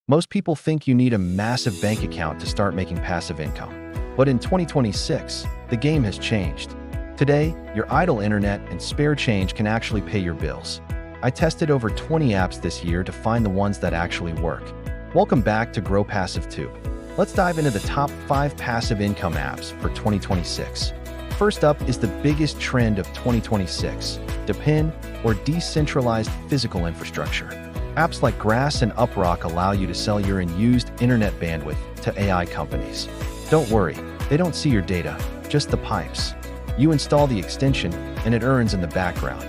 Most people think you need a massive bank account to start making passive income. But in 2026, the game has changed. Today, your idle internet and spare change can actually pay your bills. I tested over 20 apps this year to find the ones that actually work. Welcome back to Grow Passive Tube. Let's dive into the top 5 passive income apps for 2026. First up is the biggest trend of 2026, DePIN, or decentralized physical infrastructure. Apps like Grass and Uprock allow you to sell your unused internet bandwidth to AI companies. Don't worry, they don't see your data, just the pipes. You install the extension, and it earns in the background.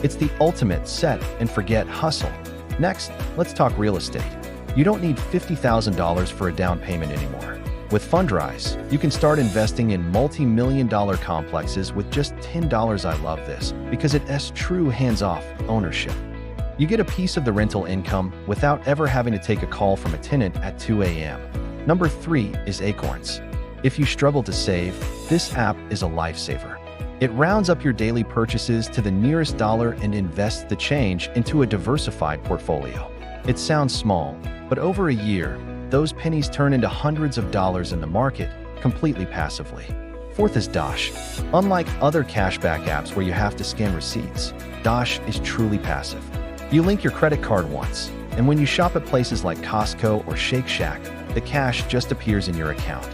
It's the ultimate set and forget hustle. Next, let's talk real estate. You don't need $50,000 for a down payment anymore. With Fundrise, you can start investing in multi-million-dollar complexes with just $10. I love this because it has true hands-off ownership. You get a piece of the rental income without ever having to take a call from a tenant at 2 a.m. Number 3 is Acorns. If you struggle to save, this app is a lifesaver. It rounds up your daily purchases to the nearest dollar and invests the change into a diversified portfolio. It sounds small, but over a year, those pennies turn into hundreds of dollars in the market, completely passively. Fourth is Dash. Unlike other cashback apps where you have to scan receipts, Dash is truly passive. You link your credit card once, and when you shop at places like Costco or Shake Shack, the cash just appears in your account.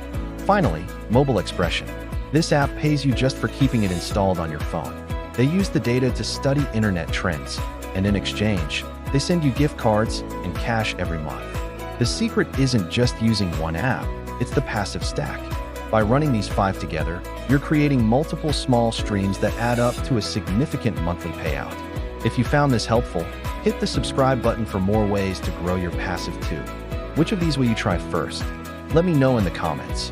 Finally, Mobile Expression. This app pays you just for keeping it installed on your phone. They use the data to study internet trends, and in exchange, they send you gift cards and cash every month. The secret isn't just using one app, it's the passive stack. By running these 5 together, you're creating multiple small streams that add up to a significant monthly payout. If you found this helpful, hit the subscribe button for more ways to grow your passive tube. Which of these will you try first? Let me know in the comments.